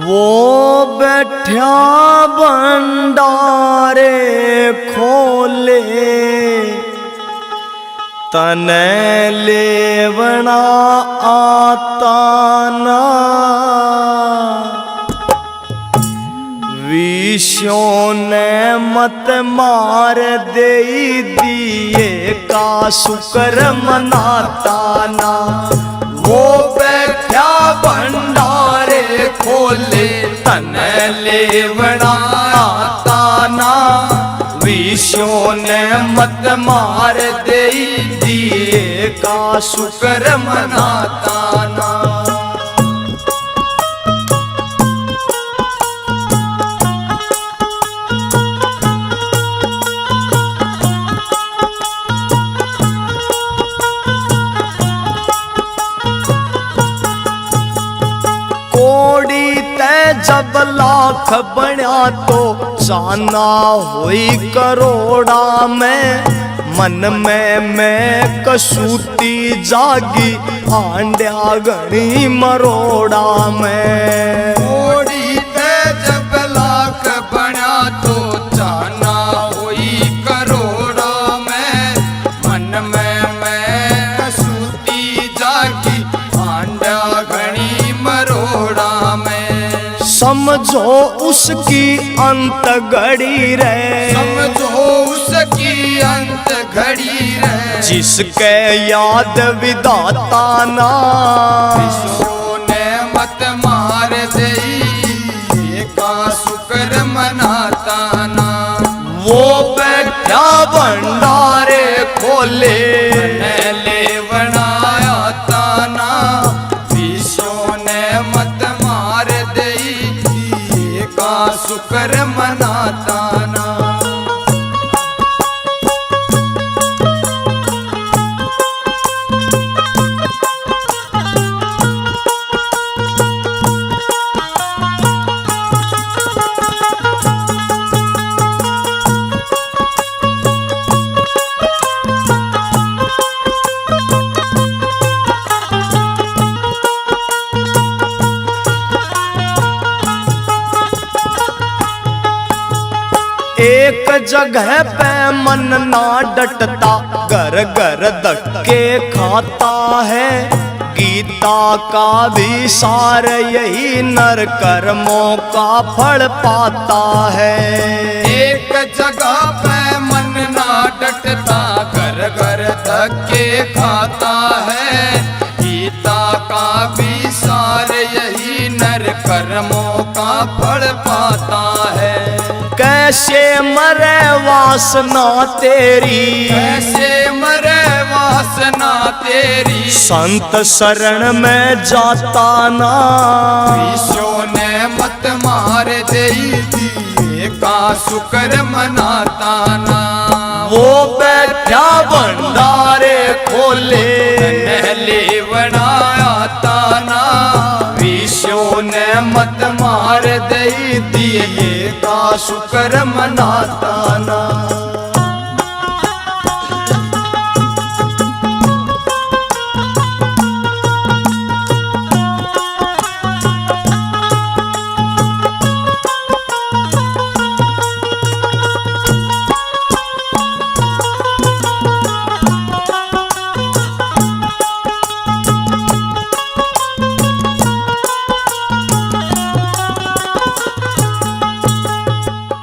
वो बैठा भंडारे खोले तने लेवना आता ना विष्णु ने मत मार दे दिए का शुक्र मनाता ना। वो बैठा भंडारे खोले तने लेवना आता ना विष्णु ने मत मार दे दिए का शुक्र मनाता ना। जब लाख बना तो जाना हुई करोड़ा में मन में मैं कसूती जागी आंड्या गणी मरोड़ा में। कोड़ी ते जब लाख बना तो जाना हुई करोड़ा में मन में मैं कसूती जागी आंड्या गणी मरोड़ा में। समझो उसकी अंत घड़ी रे, समझो उसकी अंत घड़ी रे, जिसके याद विधाता ना विष्णु ने मत मार दई का शुक्र मनाता ना। वो बैठा भंडारे खोले लेवना आता ना विष्णु ने मत मार दई का शुक्र मनाता ना। एक जगह पे मन ना डटता घर घर धक्के खाता है। गीता का भी सार यही नर कर्मों का फल पाता है। एक जगह पे मन ना डटता घर घर धक्के खाता है। गीता का भी सार यही नर कर्मों का फल पाता है। कैसे मरे वासना तेरी, कैसे मरे वासना तेरी, संत शरण में जाता ना विष्णु ने मत मार दे दिए का शुक्र मनाता ना। वो बैठा भंडारे खोले लेवना आता ना विष्णु ने मत मार दे दिए का शुक्र मनाता ना।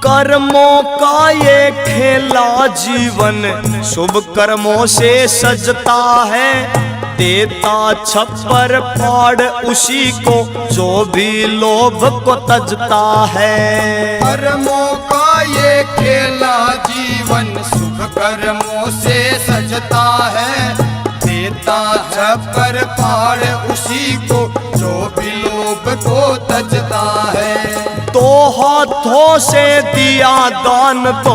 कर्मों का ये खेला जीवन शुभ कर्मों से सजता है। देता छप्पर फाड़ उसी को जो भी लोभ को तजता है। कर्मों का ये खेला जीवन शुभ कर्मों से सजता है। देता छप्पर फाड़ उसी को जो भी लोभ को तजता है। तो हाथों से दिया दान तो,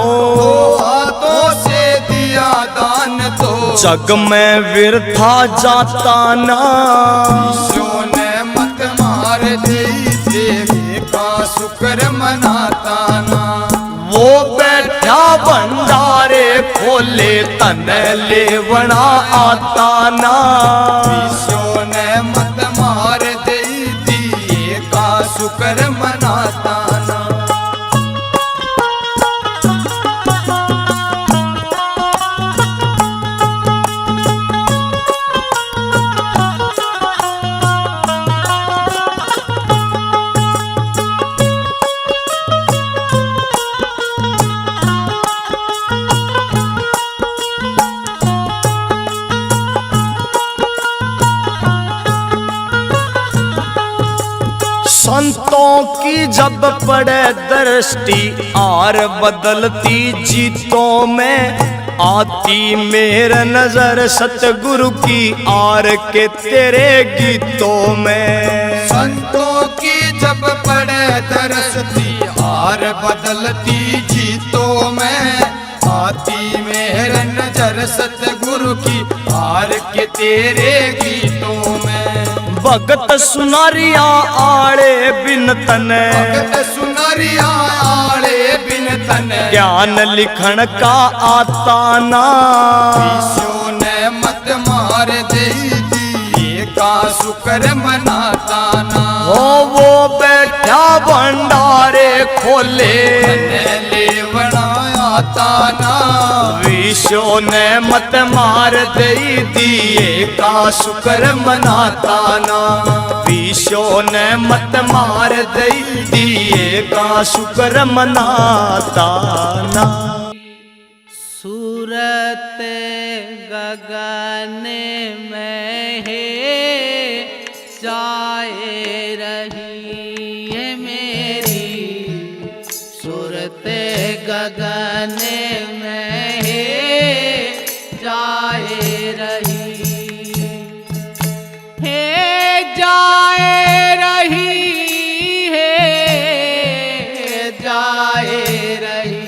हाथों से दिया दान तो, जग में व्यर्था जाता ना विष्णु ने मत मार दे देवे का शुक्र मनाता ना। वो बैठा भंडारे खोले तन लेवना आता ना। विश्व ने मत मार दे दिए का शुक्र मनाता ना। संतों की जब पड़े दृष्टि आर बदलती जीतों में, आती मेरे नजर सतगुरु की आर के तेरे गीतों में। संतों की जब पड़े दरसती आर बदलती जीतों में, आती मेरे नजर सतगुरु की आर के तेरे गीतों में। भगत सुनारिया आड़े बिन तने, भगत सुनारिया आड़े बिन तने, ज्ञान लिखण का आता ना। विश्व ने मत मार दे दिए का शुक्र मनाता ना। वो बैठा भंडारे खोले लेवना आता ना। विश्व ने मत मार दे दिए का शुक्र मनाता ना। विश्व ने मत मार दे दिए का शुक्र मनाता ना। सूरत गगन में है जाए रही है मेरी, सूरत गगन में है जाए रही है, जाए रही है, जाए रही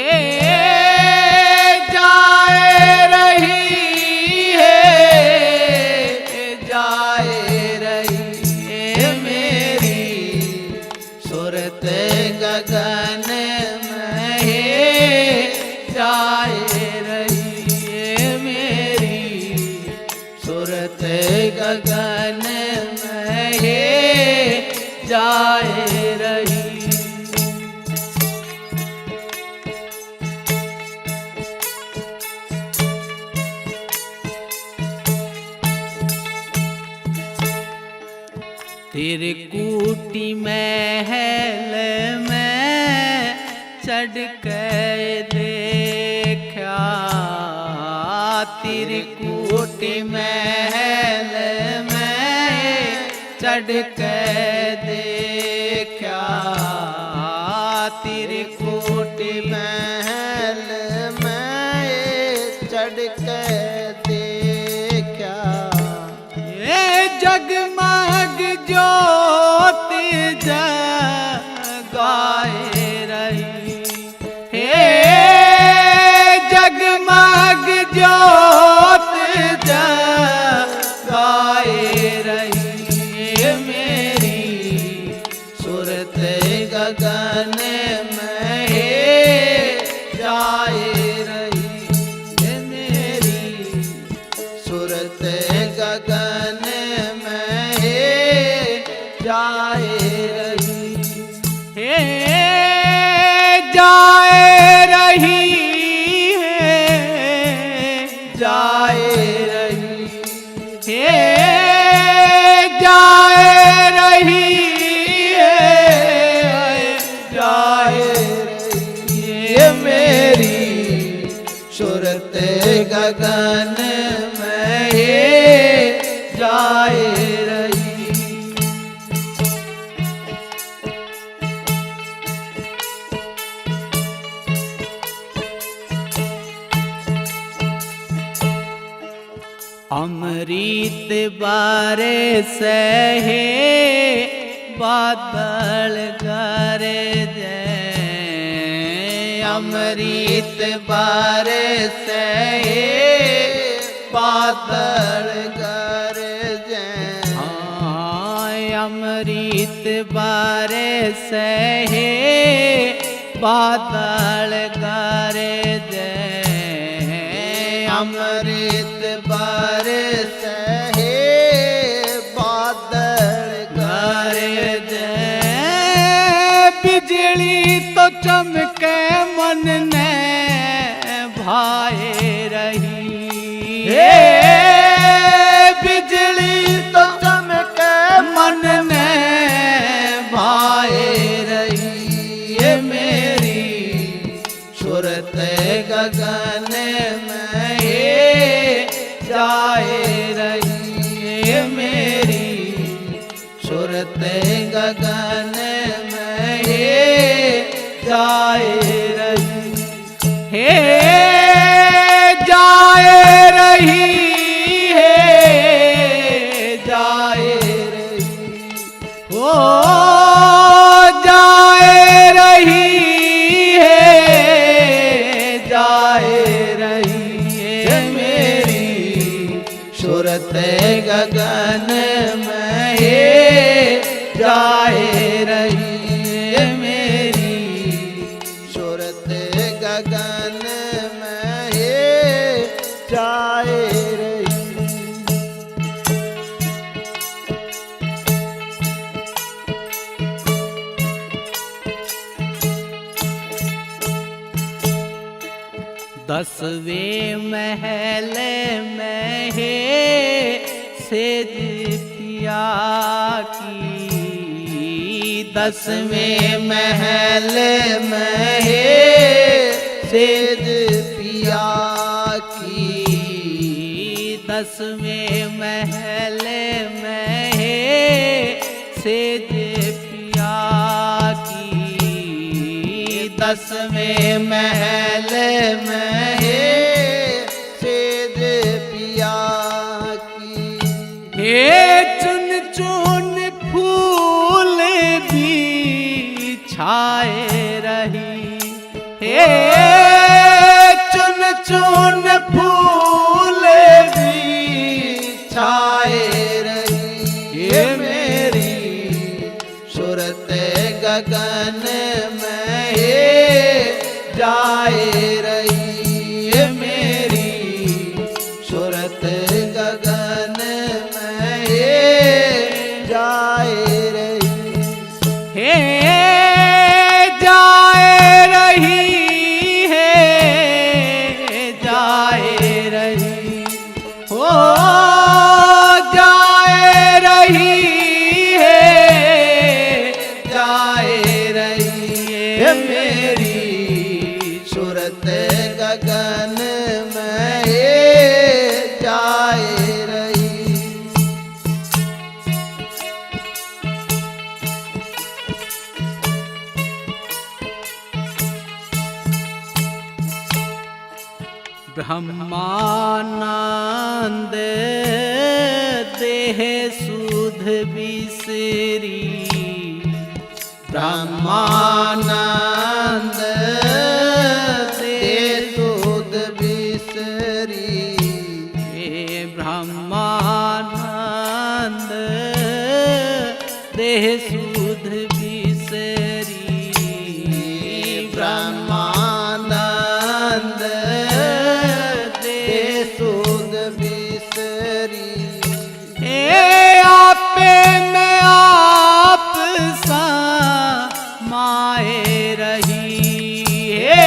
है, जाए रही है, जाए रही है मेरी, सूरत गगन में है जाए रही है मेरी, सूरत गगन में है जाए रही। त्रिकुटी महल में चढ़ कर देखा, त्रिकुटी महल में चढ़ कर देखा, त्रिकुटी महल में चढ़ कर देखा। ये जगमग ज्योत जगाए रही है, जगमग ज्योत जगाए रही है मेरी, सूरत गगन में है जाए रही है मेरी, सूरत गगन में है जाए रही है, जाए रही है, जाए रही है, जाए रही है, जाए रही है मेरी, सूरत गगन में है जाए रही। अमृत बारिश है बादल गरजे, अमृत बारिश है बादल गरजे, अमृत बारिश है बादल गरजे, अमृत बरस हे बादल गरजे बिजली तो चमके मन ने भाए रही हे बिजली तो चमके मन ने भाए रही ये मेरी सुरत गगन में ये जाए रही ये मेरी सुरत गगन में ये जाए रही हे जाए रही है जाए रही ओ जाए रही है जाए रही है मेरी सुरत गगन में ये जाए रही है मेरी सुरत गगन में ये जाए रही दसवें महल में है सेज पिया की दसवें महल में है सेज पिया की दसवें महल में है सेज पिया की दसवें महल में है सेज पिया की हे चुन चुन फूल बिछाए रही हे चुन चुन फूल बिछाए रही ये मेरी सुरत गगन में ये जाए रही ये मेरी सुरत गगन में ये जाए रही हे जाए रही है जाए रही हो जाए रही है जाए रही है मेरी सुरत गगन में ये जाए रही ब्रह्मानंद देह सुध बिसरी ब्रह्मानंद देह सुध बिसरी हे ब्रह्मानंद देह सुध बिसरी ब्रह्मानंद देह सुध बिसरी हे आपे में आप सा माए रही हे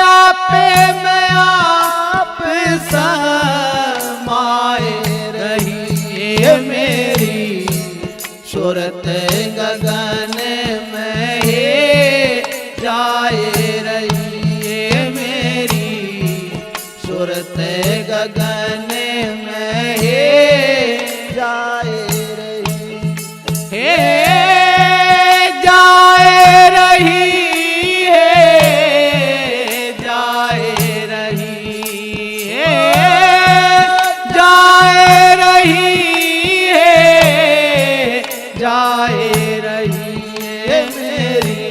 आपे में आप सा माए रही हे मेरी सुरत गगन में ये जाए रही हे मेरी सुरत गगन में ये जाए रही हे जाए रही है जाए रही है जाए रही है जाए रही है मेरी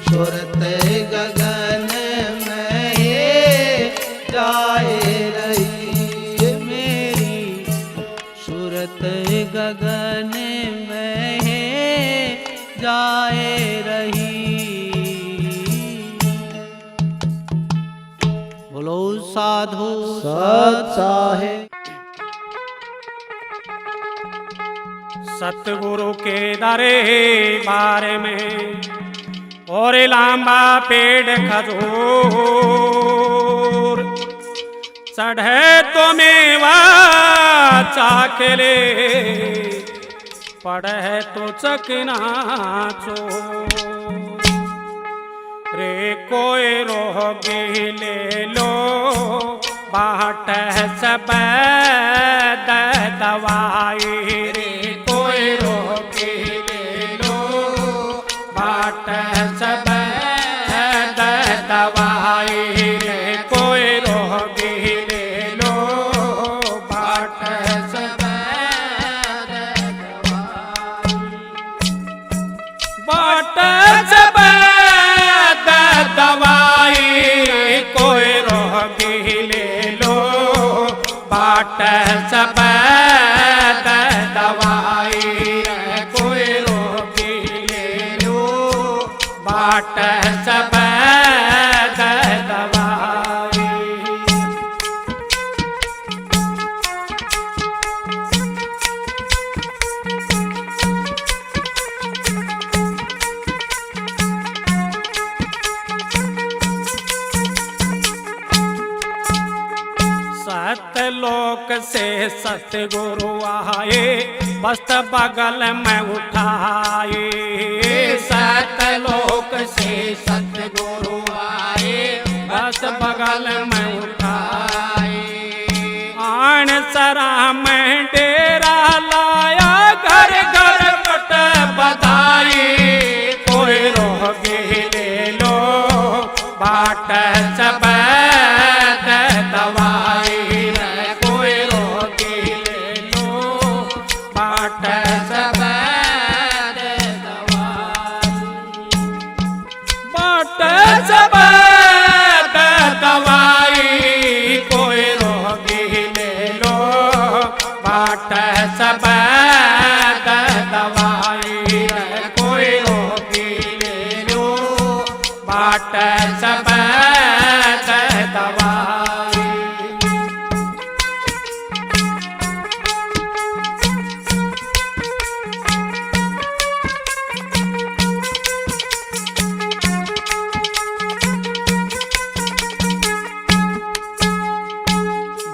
सुरत गगन में ये जाए रही है मेरी सुरत गगन में है जाए रही बोलो सा साधु सत साहेब। सतगुरु के दरे बारे में और लांबा पेड़ खजूर चढ़े तो मेवा चाखले पढ़े तो चकनाचो रे कोई रोगी ले लो बाट सब दवाई रे कोई रोगी ले लो बाट सब दवाई रे कोई रोगी ले लो बाट सब बाट सब दवाई कोई रोगी ले लो बाट सब दवाई कोई रोगी ले लो बाट सब दवाई। सतलोक से सतगुरु आए बस्त बगल में उठाए सतलोक से सतगुरु आए बस्त बगल में उठाए आन सरा में डेरा लाया घर घर पट बधाई कोई रोगी ले लो बाट सब दवाई कोई रोगी ले लो बाट सब दवाई बाट सब दवाई कोई रोगी ले लो बाट सब दवाई कोई रोगी ले लो बाट सब दवाई।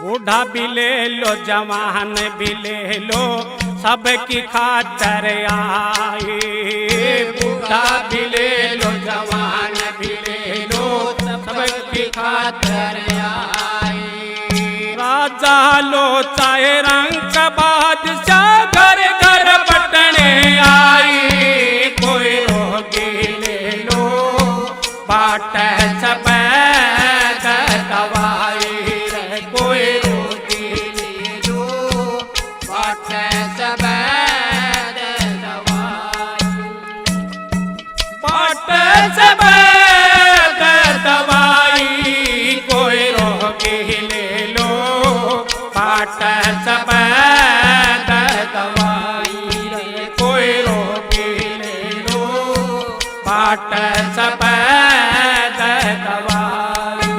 बूढ़ा भी ले लो जवान भी ले लो सबकी खातर आए बूढ़ा भी ले लो जवान भी ले लो सबकी खातर आए राजा लो चाहे रंग बादशाह घर घर बटने आई कोई रोगी ले लो बाट सब दवाई कोई रोगी ले लो बाट सब दवाई बाट सब दवाई कोई रोगी ले लो बाट सब दवाई कोई रोगी ले लो बाट सब दवाई।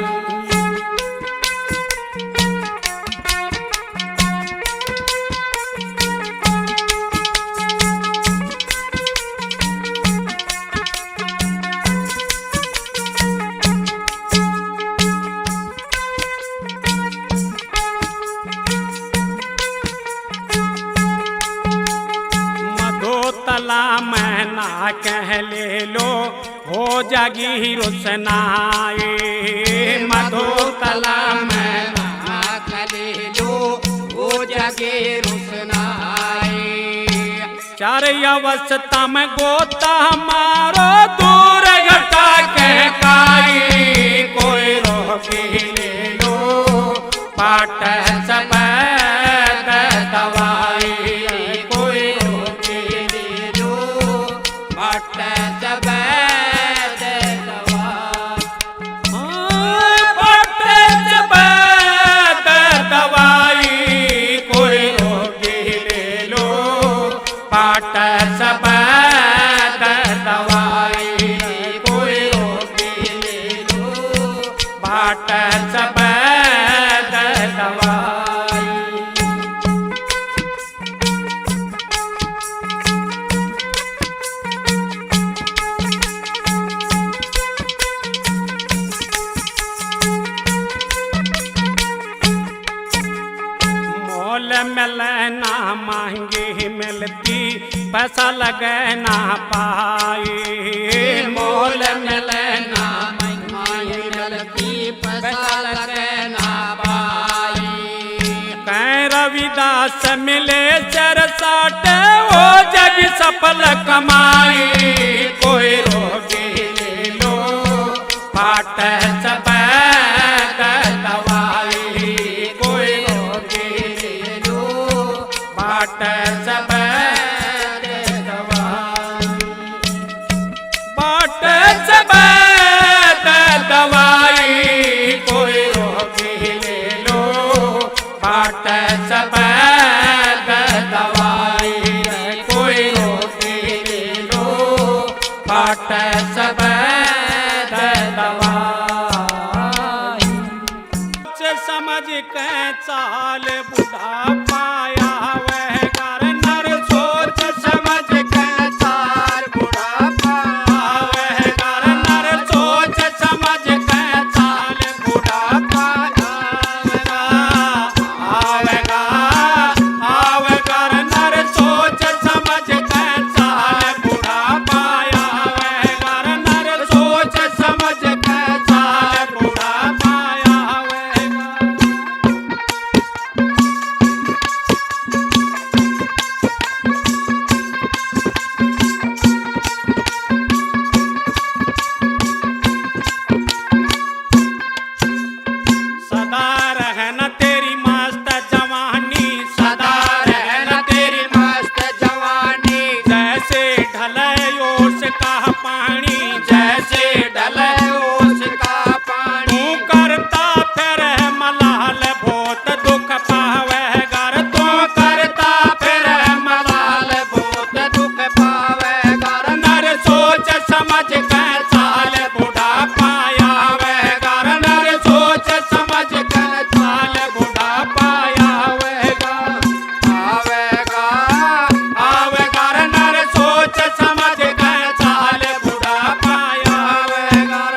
तला मैना कह ले लो हो जागी रुसनाए मधो तला मैना कह ले लो हो जागी रुसनाए चार अवस्था में गोता मारो दूर घटा के काई कोई रोगी ले लो बाट सब दवाई कोई रोगी ले लो बाट सब दवाई कोई रोगी ले लो बाट सब दवाई कोई रोगी ले लो बाट सब मिले ना महंगी मिलती, पैसा लगे ना पाई। मोल मिले ना महंगी मिलती, पैसा लगे ना पाई। कहीं रविदास मिले चरसाटे, वो जग सफल कमाई। कोई रोगी ले लो पाट सफेद दवाई, कोई रोगी ले लो पाट सफेद दवाई, पाट सफेद दवाई। कोई रोगी ले लो पाट सफेद दवाई, कोई रोगी ले लो पाट सफेद दवाई। समझ के चाल बुढ़ा पाया वह कर नर, सोच समझ के चाल बुढ़ा पाया वह कर नर, सोच समझ के चाल बुढ़ा पाया आवेगा, आवेगा नर, सोच समझ के चाल बुढ़ा पाया वह कर नर, सोच समझ के चाल बुढ़ा पाया वह। सदा रहना तेरी मस्त जवानी, सदा रहना तेरी मस्त जवानी। जैसे ढले ओस का पानी, जैसे ढले ओस का पानी। तू करता फिर मलाल बहुत दुख पावे घर, तू करता फिर मलाल बहुत दुख पावे घर। नर सोच समझ के चाल बुढ़ा पाया वह घर, नर सोच समझ के चाल बुढ़ा पाया वह घर। आवेगा, आवेगा नर, सोच समझ के चाल बुढ़ा पाया वह घर।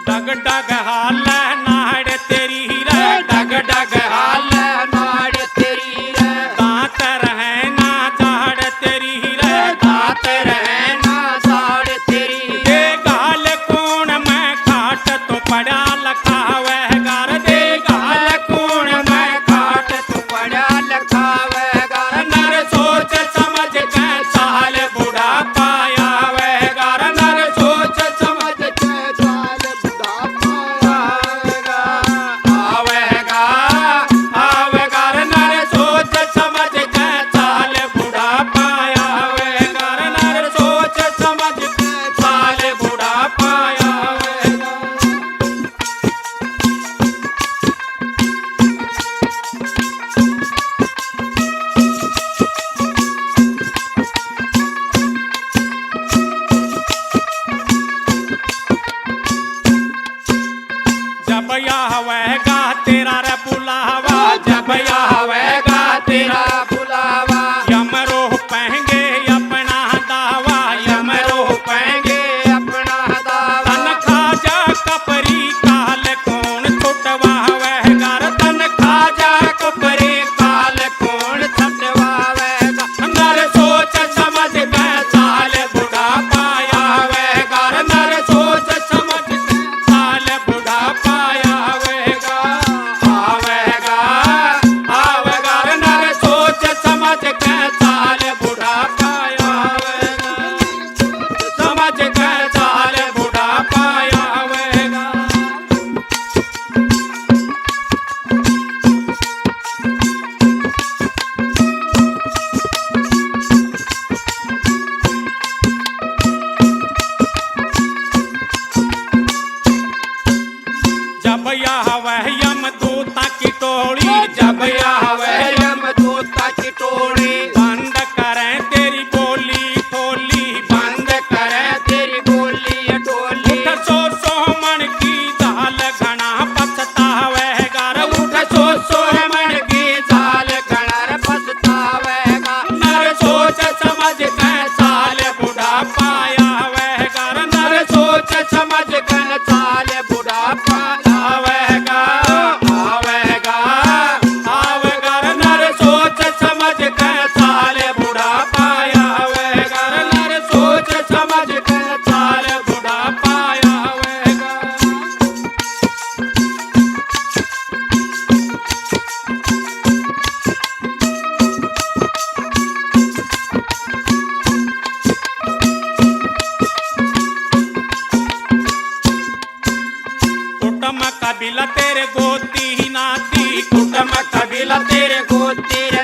डग डग हाल नाड़ तेरी रे, डग डग हाल नाड़ तेरी रे। दांत रहे ना झाड़ तेरी रे, दांत रहे ना झाड़ तेरी। दे गाल कौन मैं खाट तो पड़ा लखा वह घर, दे गाल कौन मैं खाट तो पड़ा लखा वह घर। नर सोच समझ के चाल बुढ़ा पाया वह घर, नर सोच समझ के चाल बुढ़ा पाया आवेगा, आवेगा नर सोच समझ के चाल बुढ़ा पाया वह घर, नर सोच समझ के चाल बुढ़ा पाया वह घर। जब आवेगा तेरा रे बुलावा, जब आवेगा तेरा बुलावा। यमरो पहंगे अपना दावा, यमरो पहंगे अपना दावा। तन खाजा कपरी काल कौन छुटवा वह घर, तन खाजा कपरी काल कौन छुटवा वह घर। नर सोच समझ के चाल बुढ़ा पाया वह घर, नर सोच समझ के चाल बुढ़ा पाया वह घर। आवेगा, कुटुंब कबीला तेरे गोद तेरे